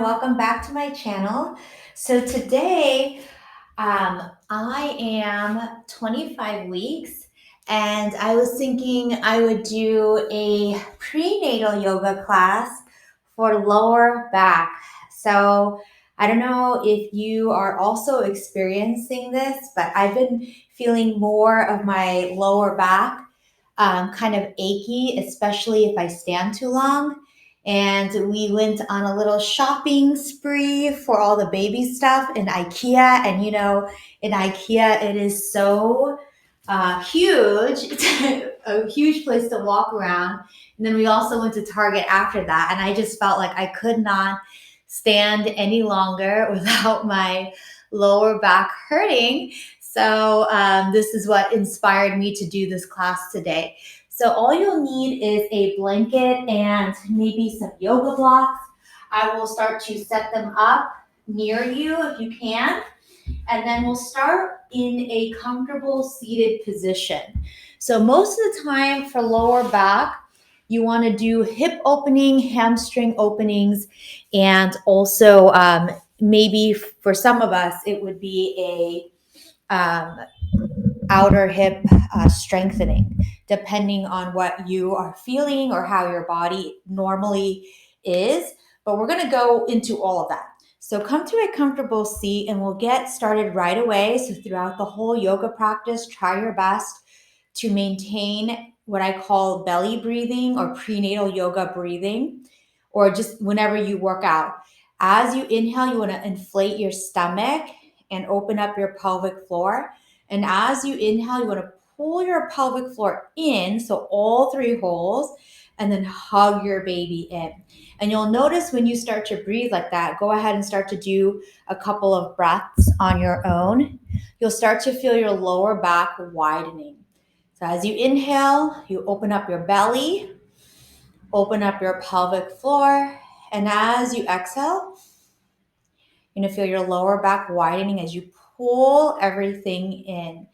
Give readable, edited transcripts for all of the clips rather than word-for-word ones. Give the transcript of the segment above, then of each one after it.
welcome back to my channel. So today, I am 25 weeks and I was thinking I would do a prenatal yoga class for lower back. So I don't know if you are also experiencing this, but I've been feeling more of my lower back kind of achy, especially if I stand too long. And we went on a little shopping spree for all the baby stuff in IKEA. And in IKEA, it is so huge. It's a huge place to walk around. And then we also went to Target after that. And I just felt like I could not stand any longer without my lower back hurting. So this is what inspired me to do this class today. So all you'll need is a blanket and maybe some yoga blocks. I will start to set them up near you if you can. And then we'll start in a comfortable seated position. So most of the time for lower back, you want to do hip opening, hamstring openings, and also maybe for some of us, it would be a outer hip strengthening, depending on what you are feeling or how your body normally is. But we're going to go into all of that. So come to a comfortable seat and we'll get started right away. So throughout the whole yoga practice, try your best to maintain what I call belly breathing or prenatal yoga breathing, or just whenever you work out. As you inhale, you want to inflate your stomach and open up your pelvic floor. And as you inhale, you want to pull your pelvic floor in, so all three holes, and then hug your baby in. And you'll notice when you start to breathe like that, go ahead and start to do a couple of breaths on your own. You'll start to feel your lower back widening. So as you inhale, you open up your belly, open up your pelvic floor, and as you exhale, you're going to feel your lower back widening as you pull everything in.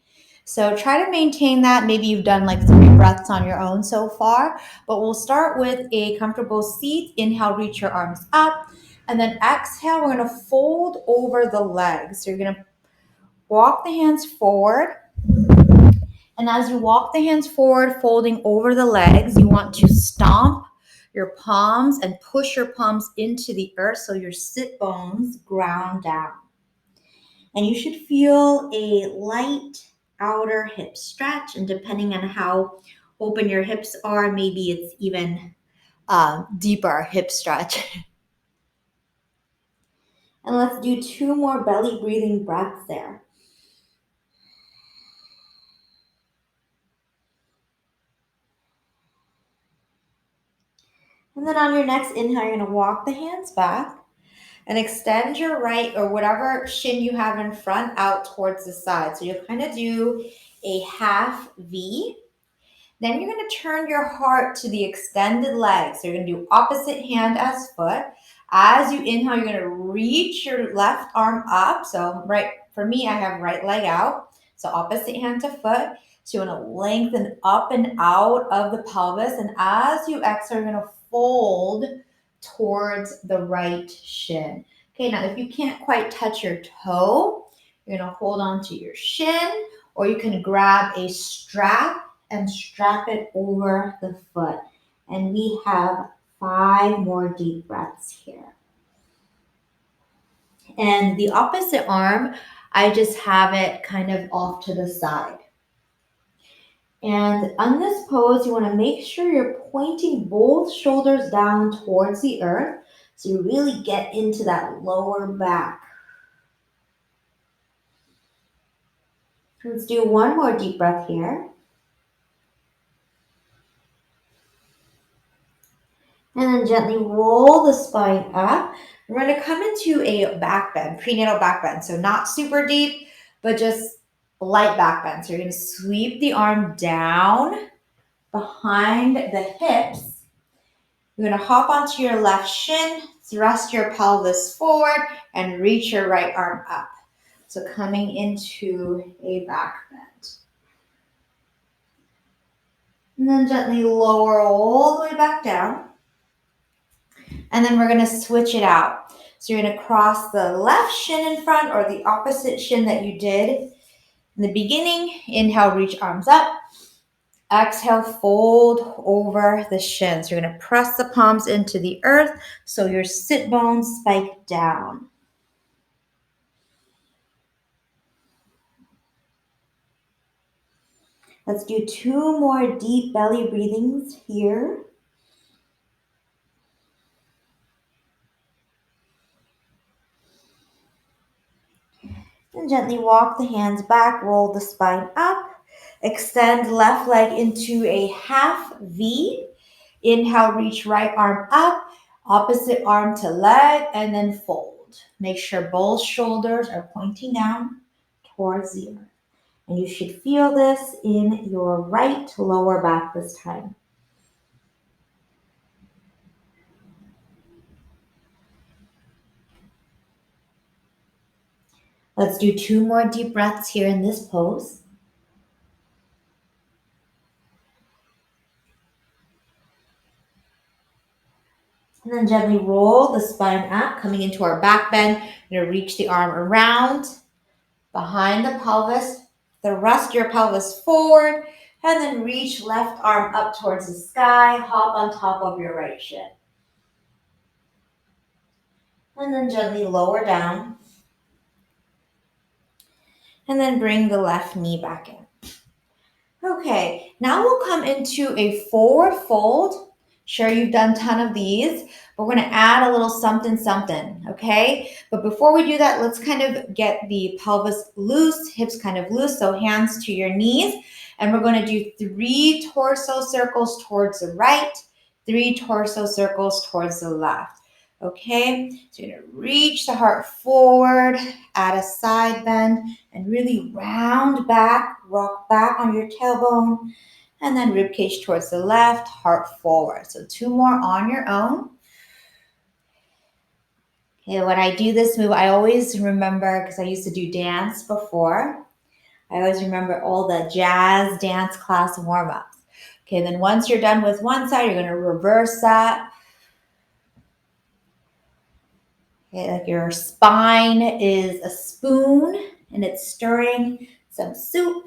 So try to maintain that. Maybe you've done like 3 breaths on your own so far, but we'll start with a comfortable seat. Inhale, reach your arms up, and then exhale, we're going to fold over the legs. So you're going to walk the hands forward. And as you walk the hands forward, folding over the legs, you want to stomp your palms and push your palms into the earth so your sit bones ground down. And you should feel a light outer hip stretch. And depending on how open your hips are, maybe it's even deeper hip stretch. And let's do 2 more belly breathing breaths there. And then on your next inhale, you're going to walk the hands back and extend your right or whatever shin you have in front out towards the side. So you'll kind of do a half V. Then you're going to turn your heart to the extended leg. So you're going to do opposite hand as foot. As you inhale, you're going to reach your left arm up. So right, for me, I have right leg out. So opposite hand to foot. So you want to lengthen up and out of the pelvis. And as you exhale, you're going to fold towards the right shin. Okay, now if you can't quite touch your toe, you're going to hold on to your shin, or you can grab a strap and strap it over the foot. And we have 5 more deep breaths here. And the opposite arm, I just have it kind of off to the side. And on this pose, you want to make sure you're pointing both shoulders down towards the earth so you really get into that lower back. Let's do 1 more deep breath here. And then gently roll the spine up. We're going to come into a back bend, prenatal back bend. So not super deep, but just light back bend. So you're going to sweep the arm down behind the hips. You're going to hop onto your left shin, thrust your pelvis forward, and reach your right arm up. So coming into a back bend. And then gently lower all the way back down. And then we're going to switch it out. So you're going to cross the left shin in front or the opposite shin that you did in the beginning. Inhale, reach arms up. Exhale, fold over the shins. You're going to press the palms into the earth so your sit bones spike down. Let's do 2 more deep belly breathings here. And gently walk the hands back, roll the spine up. Extend left leg into a half V. Inhale, reach right arm up, opposite arm to leg, and then fold. Make sure both shoulders are pointing down towards the earth. And you should feel this in your right lower back this time. Let's do 2 more deep breaths here in this pose. And then gently roll the spine up, coming into our back bend. You're going to reach the arm around, behind the pelvis. Thrust your pelvis forward, and then reach left arm up towards the sky. Hop on top of your right shin. And then gently lower down. And then bring the left knee back in. Okay, now we'll come into a forward fold. Sure, you've done a ton of these. But we're going to add a little something, something, okay? But before we do that, let's kind of get the pelvis loose, hips kind of loose, so hands to your knees. And we're going to do 3 torso circles towards the right, 3 torso circles towards the left, okay? So you're going to reach the heart forward, add a side bend, and really round back, rock back on your tailbone, and then ribcage towards the left, heart forward. So 2 more on your own. Okay, when I do this move, I always remember, because I used to do dance before, I always remember all the jazz dance class warm-ups. Okay, then once you're done with one side, you're going to reverse that. Okay, like your spine is a spoon, and it's stirring some soup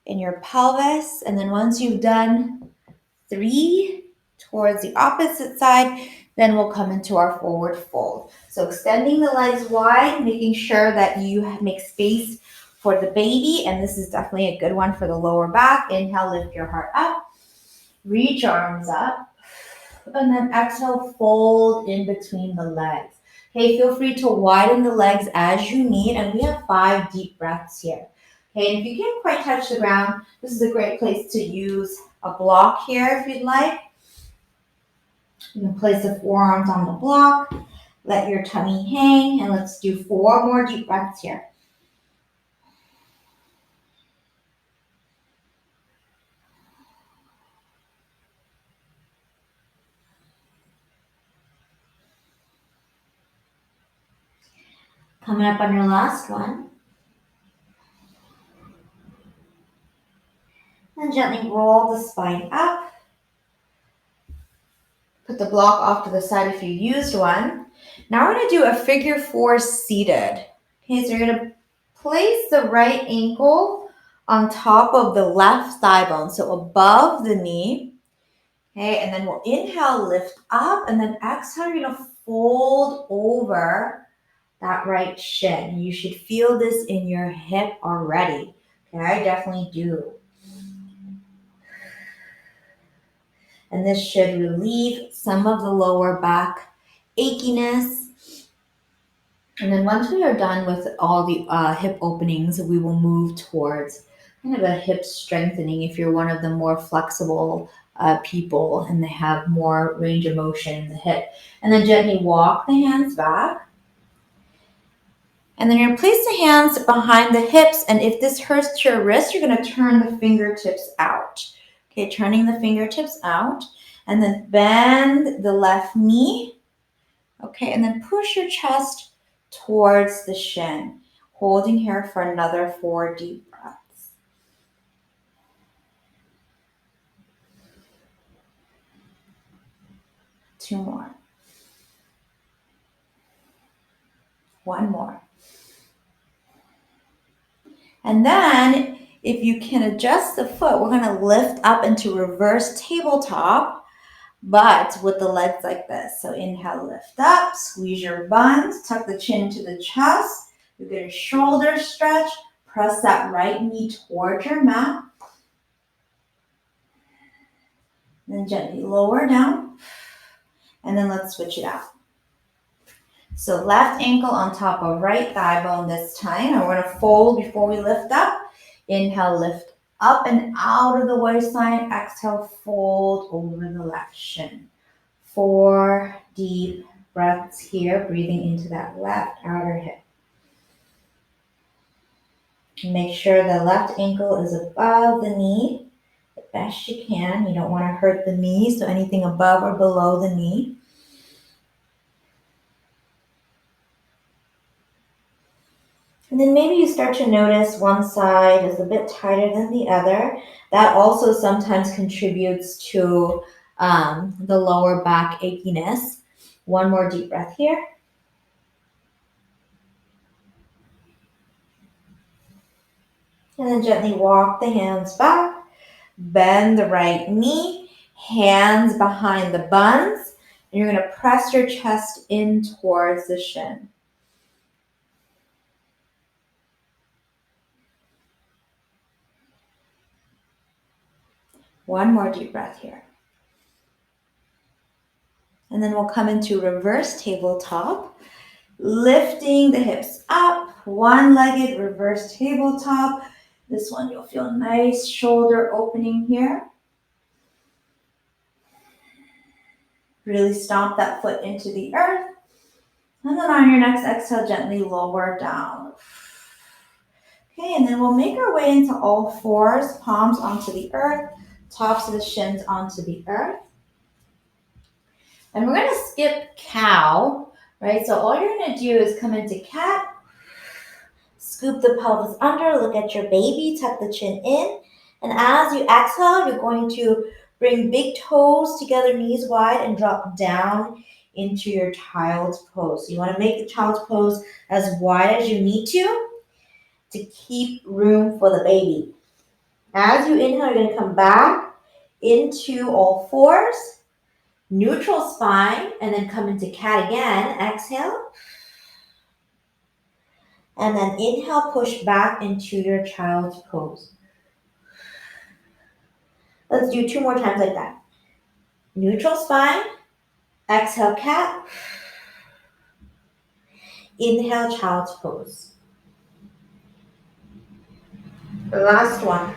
in your pelvis. And then once you've done 3 towards the opposite side, then we'll come into our forward fold. So extending the legs wide, making sure that you make space for the baby. And this is definitely a good one for the lower back. Inhale, lift your heart up, reach arms up, and then exhale, fold in between the legs. Okay, feel free to widen the legs as you need. And we have 5 deep breaths here. Okay, and if you can't quite touch the ground, this is a great place to use a block here if you'd like. You can place the forearms on the block, let your tummy hang, and let's do 4 more deep breaths here. Coming up on your last one. And gently roll the spine up. Put the block off to the side if you used one. Now we're going to do a figure 4 seated. Okay, so you're going to place the right ankle on top of the left thigh bone, so above the knee. Okay, and then we'll inhale, lift up, and then exhale, you're going to fold over that right shin. You should feel this in your hip already. Okay, I definitely do. And this should relieve some of the lower back achiness. And then once we are done with all the hip openings, we will move towards kind of a hip strengthening if you're one of the more flexible people and they have more range of motion in the hip. And then gently walk the hands back. And then you're going to place the hands behind the hips. And if this hurts your wrist, you're going to turn the fingertips out. Okay, turning the fingertips out. And then bend the left knee. Okay, and then push your chest towards the shin. Holding here for another 4 deep breaths. Two more. One more. And then if you can adjust the foot, we're going to lift up into reverse tabletop, but with the legs like this. So inhale, lift up, squeeze your buns, tuck the chin into the chest. You get a shoulder stretch. Press that right knee towards your mat. Then gently lower down. And then let's switch it out. So left ankle on top of right thigh bone this time. And we're going to fold before we lift up. Inhale, lift up and out of the waistline. Exhale, fold over the left shin. 4 deep breaths here, breathing into that left outer hip. Make sure the left ankle is above the knee the best you can. You don't want to hurt the knee, so anything above or below the knee. And then maybe you start to notice one side is a bit tighter than the other. That also sometimes contributes to the lower back achiness. One more deep breath here. And then gently walk the hands back. Bend the right knee, hands behind the buns. And you're going to press your chest in towards the shin. One more deep breath here. And then we'll come into reverse tabletop, lifting the hips up, one-legged reverse tabletop. This one you'll feel nice shoulder opening here. Really stomp that foot into the earth. And then on your next exhale, gently lower down. Okay, and then we'll make our way into all fours, palms onto the earth, tops of the shins onto the earth. And we're going to skip cow, right? So all you're going to do is come into cat, scoop the pelvis under, look at your baby, tuck the chin in. And as you exhale, you're going to bring big toes together, knees wide, and drop down into your child's pose. So you want to make the child's pose as wide as you need to keep room for the baby. As you inhale, you're going to come back into all fours, neutral spine, and then come into cat again. Exhale. And then inhale, push back into your child's pose. Let's do 2 more times like that. Neutral spine. Exhale, cat. Inhale, child's pose. The last one.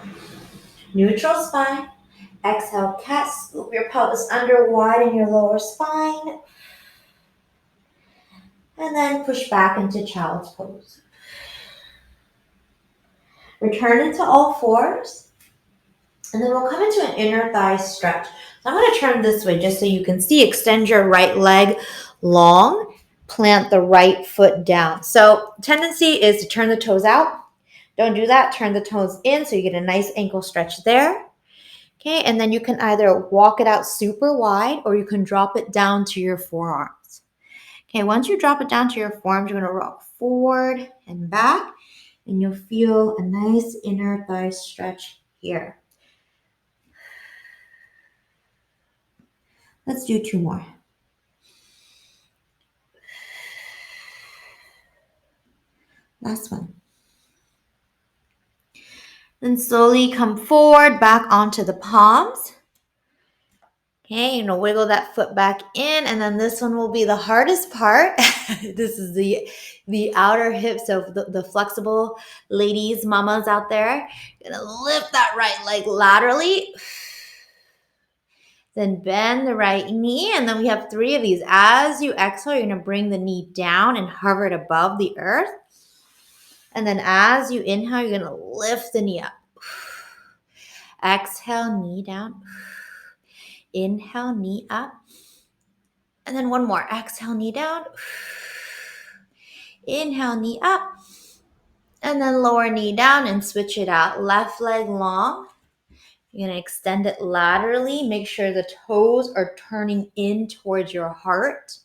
Neutral spine. Exhale, cat. Scoop your pelvis under, widen your lower spine. And then push back into child's pose. Return into all fours. And then we'll come into an inner thigh stretch. So I'm going to turn this way just so you can see. Extend your right leg long. Plant the right foot down. So tendency is to turn the toes out. Don't do that. Turn the toes in so you get a nice ankle stretch there. Okay, and then you can either walk it out super wide or you can drop it down to your forearms. Okay, once you drop it down to your forearms, you're going to rock forward and back, and you'll feel a nice inner thigh stretch here. Let's do 2 more. Last one. Then slowly come forward, back onto the palms. Okay, wiggle that foot back in, and then this one will be the hardest part. This is the outer hip, so the flexible ladies, mamas out there. You're gonna lift that right leg laterally. Then bend the right knee, and then we have 3 of these. As you exhale, you're gonna bring the knee down and hover it above the earth. And then as you inhale, you're gonna lift the knee up. Exhale, knee down. Inhale, knee up. And then one more. Exhale, knee down. Inhale, knee up. And then lower knee down and switch it out. Left leg long. You're going to extend it laterally. Make sure the toes are turning in towards your heart.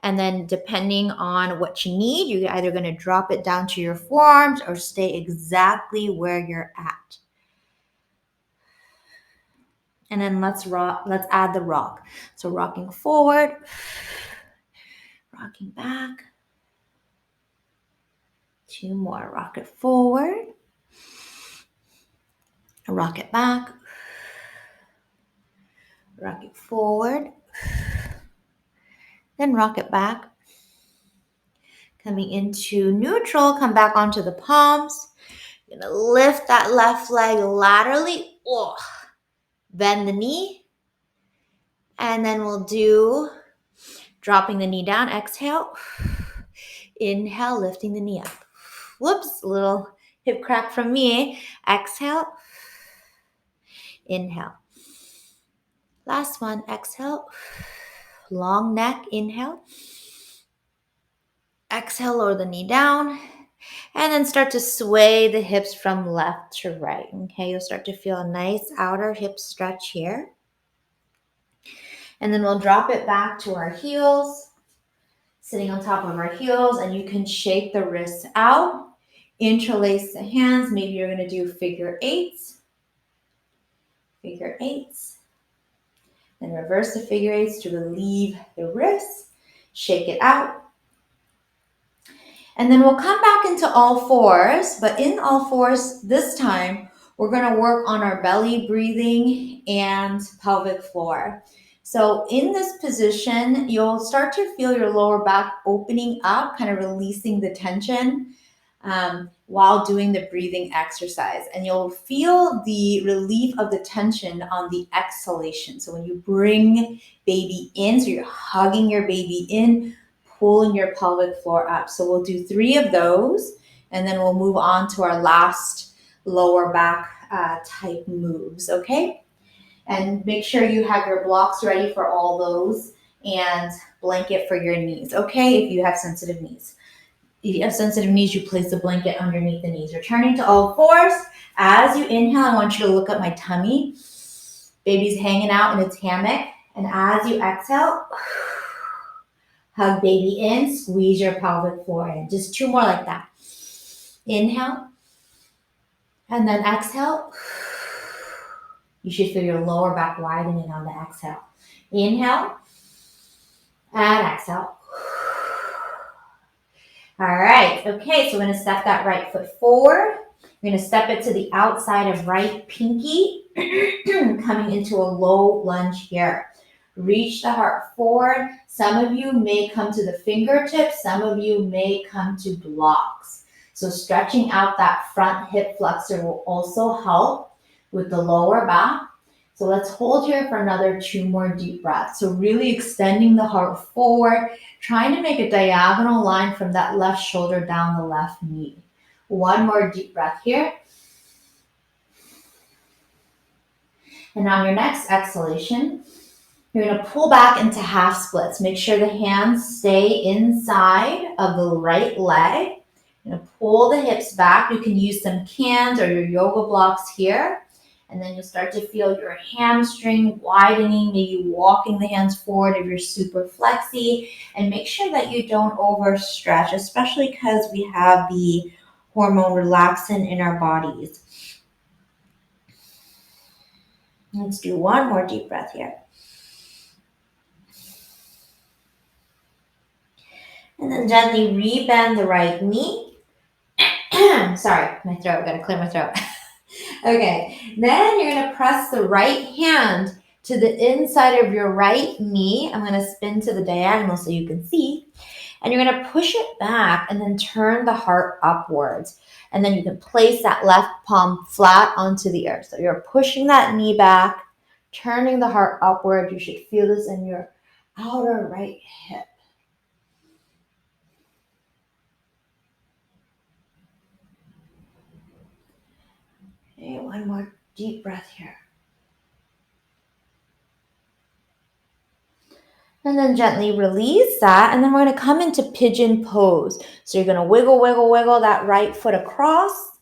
And then depending on what you need, you're either going to drop it down to your forearms or stay exactly where you're at. And then let's add the rock. So rocking forward, rocking back. 2 more. Rock it forward. Rock it back. Rock it forward. Then rock it back. Coming into neutral, come back onto the palms. You're going to lift that left leg laterally. Oh, bend the knee. And then we'll do dropping the knee down. Exhale. Inhale, lifting the knee up. Whoops, a little hip crack from me. Exhale. Inhale. Last one. Exhale. Long neck. Inhale. Exhale, lower the knee down. And then start to sway the hips from left to right. Okay, you'll start to feel a nice outer hip stretch here. And then we'll drop it back to our heels, sitting on top of our heels, and you can shake the wrists out, interlace the hands. Maybe you're going to do figure eights. Figure eights. Then reverse the figure eights to relieve the wrists. Shake it out. And then we'll come back into all fours, but in all fours this time, we're going to work on our belly breathing and pelvic floor. So in this position, you'll start to feel your lower back opening up, kind of releasing the tension while doing the breathing exercise. And you'll feel the relief of the tension on the exhalation. So when you bring baby in, so you're hugging your baby in, pulling your pelvic floor up. So we'll do 3 of those, and then we'll move on to our last lower back type moves, okay? And make sure you have your blocks ready for all those and blanket for your knees, okay? If you have sensitive knees. If you have sensitive knees, you place the blanket underneath the knees. Returning to all fours. As you inhale, I want you to look at my tummy. Baby's hanging out in its hammock. And as you exhale, hug baby in, squeeze your pelvic floor in. Just 2 more like that. Inhale. And then exhale. You should feel your lower back widening on the exhale. Inhale. And exhale. All right. Okay, so we're going to step that right foot forward. We're going to step it to the outside of right pinky, coming into a low lunge here. Reach the heart forward. Some of you may come to the fingertips. Some of you may come to blocks. So stretching out that front hip flexor will also help with the lower back. So let's hold here for another 2 more deep breaths. So really extending the heart forward, trying to make a diagonal line from that left shoulder down the left knee. 1 more deep breath here. And on your next exhalation, you're going to pull back into half splits. Make sure the hands stay inside of the right leg. You're going to pull the hips back. You can use some cans or your yoga blocks here. And then you'll start to feel your hamstring widening, maybe walking the hands forward if you're super flexy. And make sure that you don't overstretch, especially because we have the hormone relaxant in our bodies. Let's do 1 more deep breath here. And then gently rebend the right knee. Sorry, my throat, gotta clear my throat. Okay, then you're gonna press the right hand to the inside of your right knee. I'm gonna spin to the diagonal so you can see. And you're gonna push it back and then turn the heart upwards. And then you can place that left palm flat onto the earth. So you're pushing that knee back, turning the heart upward. You should feel this in your outer right hip. Okay, 1 more deep breath here. And then gently release that. And then we're going to come into pigeon pose. So you're going to wiggle, wiggle, wiggle that right foot across.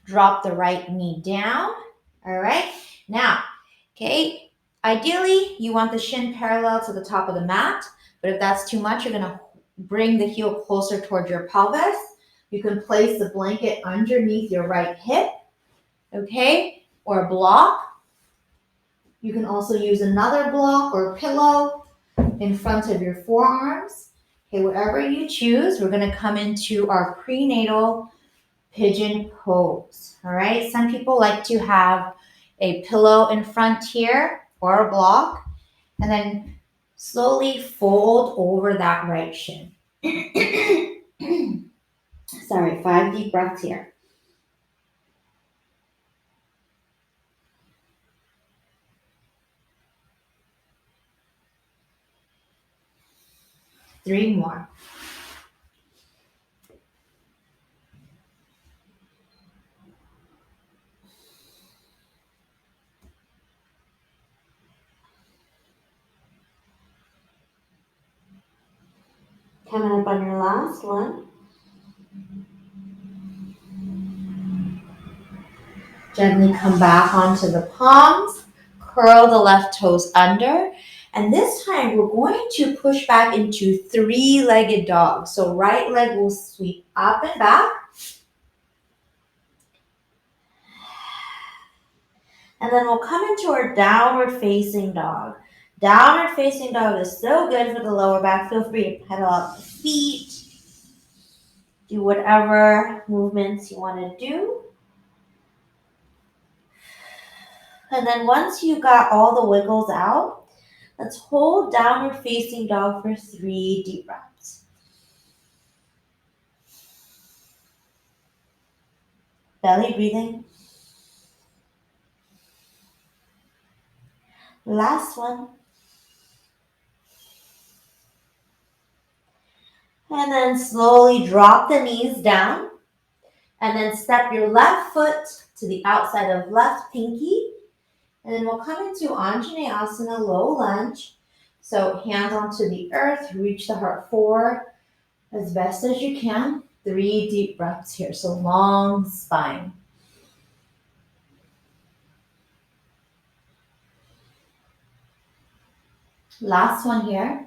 Drop the right knee down. All right. Now, okay, ideally, you want the shin parallel to the top of the mat. But if that's too much, you're gonna bring the heel closer towards your pelvis. You can place the blanket underneath your right hip, okay, or a block. You can also use another block or pillow in front of your forearms. Okay, whatever you choose, we're gonna come into our prenatal pigeon pose. All right, some people like to have a pillow in front here or a block, and then slowly fold over that right shin. Sorry, 5 deep breaths here. Three more. Coming up on your last one. Gently come back onto the palms, curl the left toes under, and this time we're going to push back into three-legged dog. So right leg will sweep up and back, and then we'll come into our downward facing dog. Downward facing dog is so good for the lower back. Feel free to pedal out the feet, do whatever movements you want to do. And then once you got all the wiggles out, let's hold downward facing dog for 3 deep breaths. Belly breathing. Last one. And then slowly drop the knees down. And then step your left foot to the outside of left pinky. And then we'll come into Anjaneyasana, low lunge. So hands onto the earth, reach the heart forward as best as you can. 3 deep breaths here, so long spine. Last one here.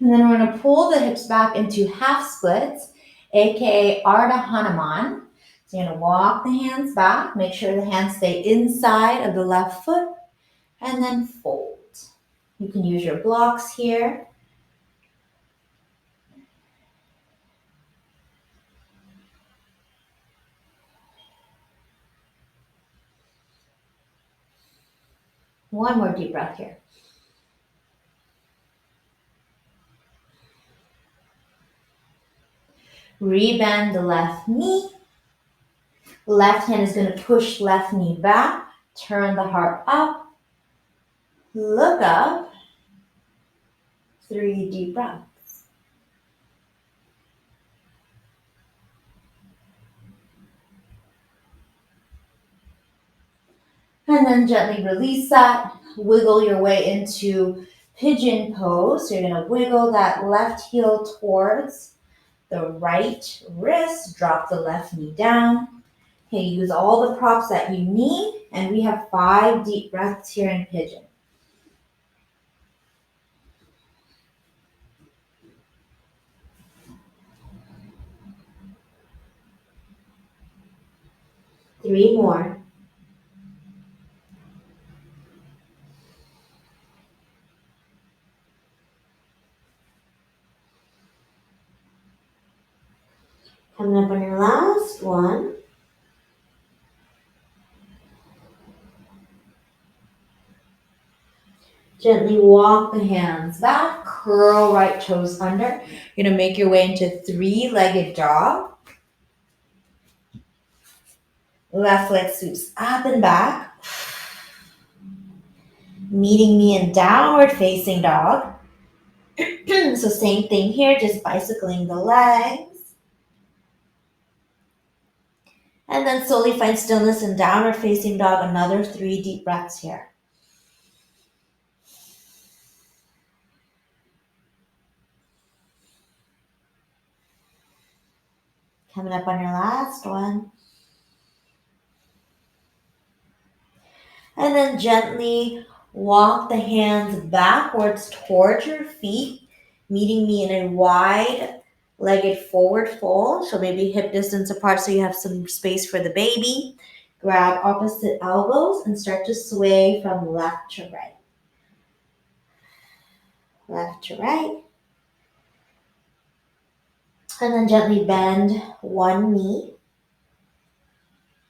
And then we're going to pull the hips back into half splits, aka Ardha Hanuman. So you're going to walk the hands back, make sure the hands stay inside of the left foot, and then fold. You can use your blocks here. One more deep breath here. Rebend the left knee. Left hand is going to push left knee back. Turn the heart up. Look up. 3 deep breaths. And then gently release that. Wiggle your way into pigeon pose. So you're going to wiggle that left heel towards the right wrist. Drop the left knee down. Okay, use all the props that you need. And we have 5 deep breaths here in pigeon. Three more. Coming up on your last one. Gently walk the hands back, curl right toes under. You're going to make your way into 3-legged dog. Left leg sweeps up and back. Meeting me in downward facing dog. So same thing here, just bicycling the legs. And then slowly find stillness in downward facing dog. Another 3 deep breaths here. Coming up on your last one. And then gently Walk the hands backwards towards your feet, meeting me in a wide-legged forward fold. So maybe hip distance apart so you have some space for the baby. Grab opposite elbows and start to sway from left to right. Left to right. And then gently bend one knee,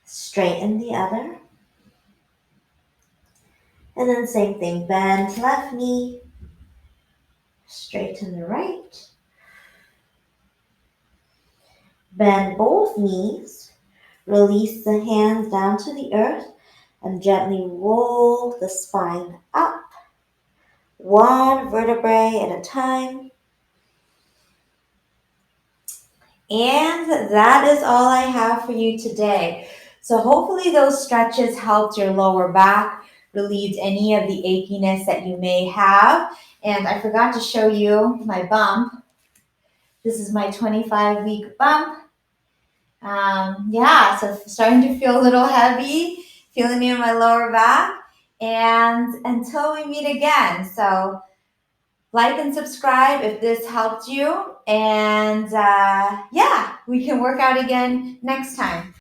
straighten the other. And then same thing, bend left knee, straighten the right. Bend both knees, release the hands down to the earth, and gently roll the spine up, one vertebrae at a time. And that is all I have for you today. So hopefully those stretches helped your lower back, relieved any of the achiness that you may have. And I forgot to show you my bump. This is my 25-week bump. So starting to feel a little heavy, feeling it in my lower back. And until we meet again. So like and subscribe if this helped you. And we can work out again next time.